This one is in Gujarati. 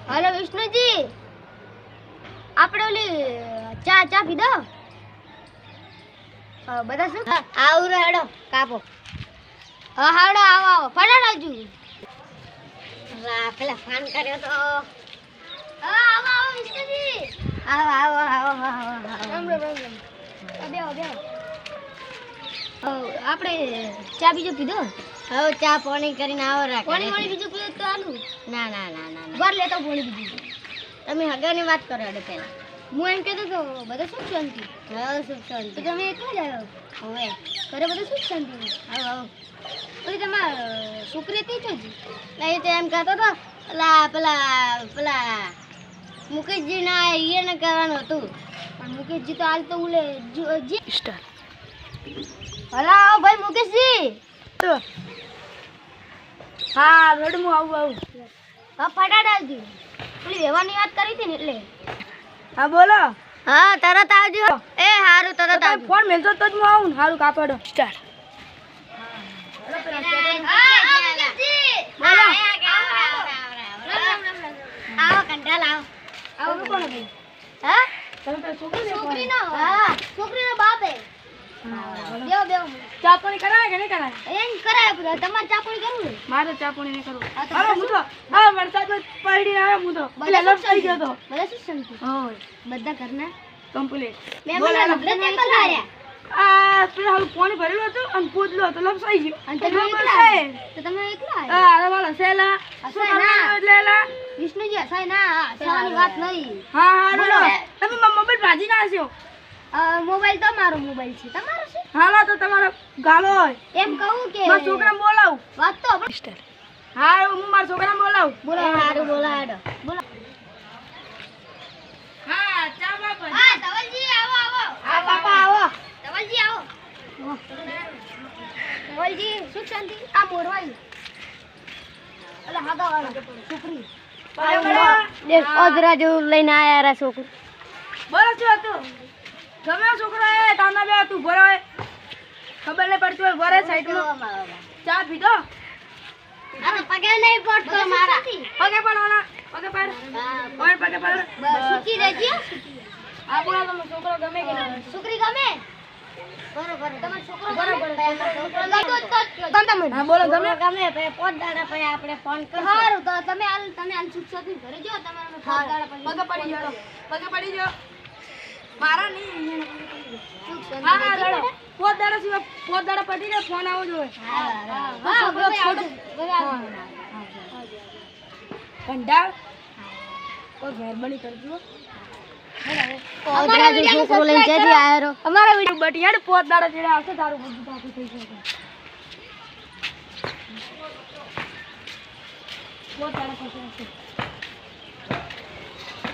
हेलो विष्णु जी આપણે ઓલી ચા પીધો બધા શું આવ રેડો કાપો હા હાડો આવો ફટાડ આવજો પેલા ફોન કર્યો તો હા આવો વિષ્ણુજી આવો રામ બેહો આપણે ચા બીજો પીધો હવે ચા પાણી કરીને આવો રાખ પાણી બીજું પીધો તો આલુ ના ઘર લેતો પાણી બીજું તમે હગાની વાત કરો એટલે પહેલા હું એમ કહેતો તો બધા સુખ શાંતિ હા સુખ શાંતિ તો તમે એકલા જ આવ્યો હવે ઘરે બધા સુખ શાંતિ આવો ઓલી તમારા છોકરી હતી જ નહીં તો એમ કહેતો તો પેલા મુકેશજી ના એને કરવાનું હતું પણ મુકેશજી તો હાલ તો ઉલે જી સ્ટાર હલા ભાઈ મુકેશજી તો હા રોડ હું આવું હા ફટાડ આવજો પેલી વ્યવહારની વાત કરી હતી ને એટલે હા બોલો હા તરત આવજો એ હારું તરત આવજો ફોન મેલતો તો જ હું આવું ને હારું કાપડો સ્ટાર્ટ આવો કંટાળ આવો કોણ ભાઈ હા તમે છોકરીનો હા છોકરીનો બાપ હે બેવ ચાપણી કરાય કે નહીં કરાય એમ કરાય પણ તમારે ચાપણી કરવું છે મારે ચાપણી નહીં કરવું હાલો હું તો આ વરસાદ પડી આવે હું તો એટલે લપ થઈ ગયો તો બધા શું સમજી ઓય બધા કરના કમ્પ્લીટ મે મને લબલે તે કરાયા આ પેલા હાલ પાણી ભરેલું હતું અને પૂદલો હતો લપ થઈ ગયો અને તમે એકલા તો તમે એકલા હા અરે વાલા સેલા અસાય લેલા વિષ્ણુજી અસાય ના સેવાની વાત નહીં હા બોલો તમે મોબાઈલ ભાજી ના આસ્યો મોબાઈલ તમારો મોબાઈલ છે તમારો છે હાલો તો તમારો ગાલો હોય એમ કહું કે મારા છોકરાને બોલાવ વાત તો મિસ્ટર હા હું મારા છોકરાને બોલાવ બોલો હારું બોલાડો બોલો હા ચા બાપા હા ધવલજી આવો હા બાપા આવો ધવલજી આવો ધવલજી સુખ શાંતિ આ મોરવાઈ અલે હાદા વાળા છોકરી દેખ ઓદરા જો લઈને આયા રા છોકરી બોલો શું હતું ગમે છોકરો એ કાના બે તું ભરો ખબર નહીં પડતી હોય ભરે સાઈડમાં ચા પીધો આ તો પગે નહીં પડતો મારા પગે પડવાના પગે પડ ઓય પગે પડ સુકી રહેજે આ બોલો તમે છોકરો ગમે કે નહીં છોકરી ગમે બરોબર તમારો છોકરો બરોબર છોકરો લાગો તો તમે હા બોલો ગમે પે પોત દાડા પે આપણે ફોન કરશું સારું તો તમે હાલ સુખસાથી ઘરે જો તમારો પોત દાડા પગે પડી જાઓ મારા નહીં હા પોત દાડા પડી ને ફોન આવો જોઈએ હા કંડાળ કોઈ મહેરબાની કરજો અમારા વિડિયો છોકરો લઈને જઈ આયરો અમારા વિડિયો બટી હેડ પોત દાડા જેડે આવશે તારું બધું પાછું થઈ જશે પોત દાડા પછી